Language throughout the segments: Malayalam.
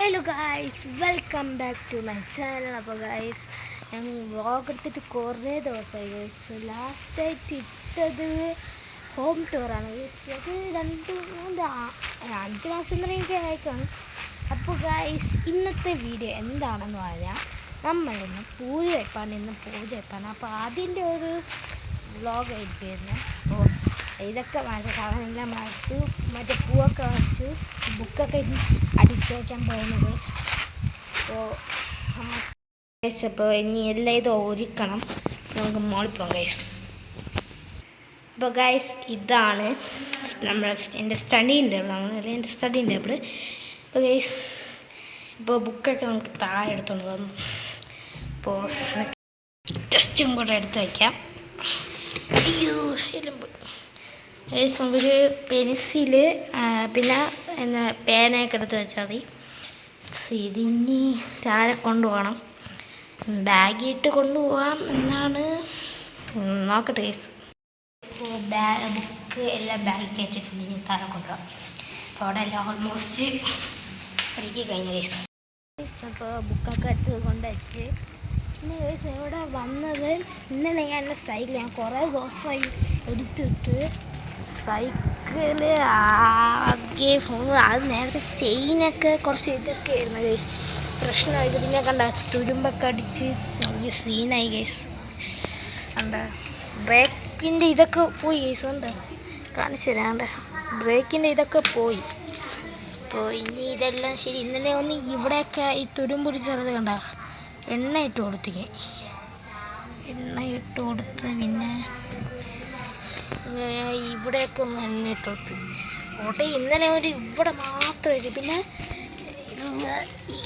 Hello guys, welcome back to my channel. അപ്പോൾ ഗായ്സ്, ഞാൻ വ്ളോഗ് എടുത്തിട്ട് കുറേ ദിവസമായി ഗായ്സ്. ലാസ്റ്റായിട്ട് ഇട്ടത് ഹോം ടൂറാണ്. അത് 5 മാസം വരെ എനിക്ക് അയക്കണം. അപ്പോൾ ഗായ്സ്, ഇന്നത്തെ വീഡിയോ എന്താണെന്ന് പറഞ്ഞാൽ നമ്മളിന്ന് പൂജ വെപ്പാണ്. അപ്പോൾ അതിൻ്റെ ഒരു വ്ളോഗ് ആയിരിക്കുമായിരുന്നു. അപ്പോൾ ഇതൊക്കെ മാറ്റി കളനെല്ലാം മാച്ചു, മറ്റേ പൂവൊക്കെ വരച്ചു, ബുക്കൊക്കെ അടിച്ചു വയ്ക്കാൻ പോകുന്നു ഗൈസ്. അപ്പോൾ ഇനി എല്ലാം ഇത് ഒരുക്കണം, നമുക്ക് മോളിൽ പോകാം ഗൈസ്. അപ്പോൾ ഗൈസ്, ഇതാണ് എൻ്റെ സ്റ്റഡി ടേബിൾ. അപ്പോൾ ഗൈസ്, ഇപ്പോൾ ബുക്കൊക്കെ നമുക്ക് താഴെ എടുത്തുകൊണ്ട് വന്നു. അപ്പോൾ ടെസ്റ്റും കൂടെ എടുത്ത് വയ്ക്കാം. അയ്യോ ശരിക്കും ഒരു പെൻസില് പിന്നെ പേനയൊക്കെ എടുത്ത് വെച്ചാൽ മതി. ഇതിനി താഴെ കൊണ്ടുപോകണം, ബാഗിട്ട് കൊണ്ടുപോകാം എന്നാണ് നോക്കട്ടെ കേസ്. ബുക്ക് എല്ലാം ബാഗിൽ കയറ്റിട്ടുണ്ട്, ഇനി താഴെ കൊണ്ടുപോകാം. അപ്പോൾ അവിടെ എല്ലാം ഓൾമോസ്റ്റ് ഒരുക്കി കഴിഞ്ഞു കേസ്. അപ്പോൾ ബുക്കൊക്കെ എടുത്ത് കൊണ്ടുവച്ച് പിന്നെ കേസ് ഇവിടെ വന്നത് ഇന്നലെ ഞാൻ സൈക്കിൾ കുറേ ദിവസമായി എടുത്തിട്ട് സൈക്കിള് ആകെ അത് നേരത്തെ ചെയിനൊക്കെ കുറച്ച് ഇതൊക്കെ ആയിരുന്നു ഗൈസ്, പ്രശ്നമായിട്ട്. പിന്നെ കണ്ട തുരുമ്പൊക്കെ അടിച്ച് ഒരു സീനായി ഗൈസ്. കണ്ട ബ്രേക്കിൻ്റെ ഇതൊക്കെ പോയി ഗൈസ്, കണ്ട കാണിച്ചു തരാണ്ട് ബ്രേക്കിൻ്റെ ഇതൊക്കെ പോയി. അപ്പോൾ ഇനി ഇതെല്ലാം ശരി. ഇന്നലെ ഒന്ന് ഇവിടെയൊക്കെ ഈ തുരുമ്പ് പിടിച്ചത് കണ്ട എണ്ണ ഇട്ട് കൊടുത്ത് പിന്നെ ഇവിടെയൊക്കെ ഒന്ന് എണ്ണിട്ട് കൊടുത്ത് ഓട്ടെ. ഇന്നലെ ഇവിടെ മാത്രമായിട്ട് പിന്നെ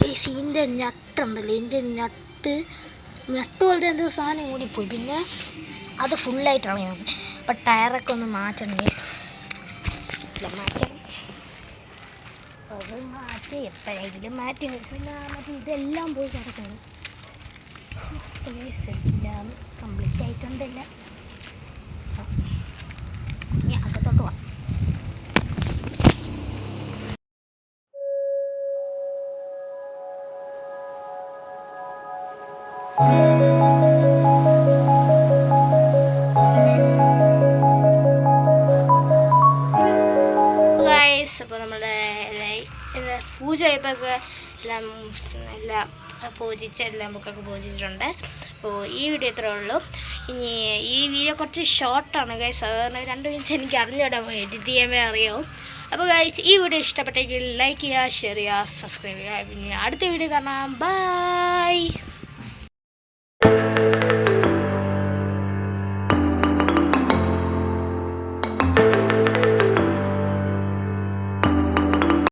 ഈ സീൻ്റെ ഞട്ടുണ്ടല്ലോ, ഇതിൻ്റെ ഞട്ട് പോലത്തെ എന്തോ സാധനം കൂടിപ്പോയി, പിന്നെ അത് ഫുള്ളായിട്ടാണ് ഞങ്ങൾക്ക്. അപ്പം ടയറൊക്കെ ഒന്ന് മാറ്റണം ഗൈസ്, അത് മാറ്റി എപ്പോഴെങ്കിലും മാറ്റി. പിന്നെ മറ്റേ ഇതെല്ലാം പോയി കിടക്കണം ഗൈസ്, എല്ലാം കംപ്ലീറ്റ് ആയിട്ടുണ്ടല്ല. ഇനി അകത്തോട്ട് പോവാം. അപ്പോൾ നമ്മുടെ പൂജ ആയപ്പോൾ എല്ലാം പൂജിച്ചെല്ലാം ബുക്കൊക്കെ പൂജിച്ചിട്ടുണ്ട്. അപ്പോൾ ഈ വീഡിയോ ഇത്രേ ഉള്ളൂ. ഇനി ഈ വീഡിയോ കുറച്ച് ഷോർട്ടാണ് ഗൈസ്, സാധാരണ 2 മിനിറ്റ് എനിക്ക് അറിഞ്ഞൂടാ, എഡിറ്റ് ചെയ്യാൻ അറിയാവും. അപ്പോൾ ഗൈസ്, ഈ വീഡിയോ ഇഷ്ടപ്പെട്ടെങ്കിൽ ലൈക്ക് ചെയ്യുക, ഷെയർ ചെയ്യുക, സബ്സ്ക്രൈബ് ചെയ്യുക. പിന്നെ അടുത്ത വീഡിയോ കാണാം. ബൈ.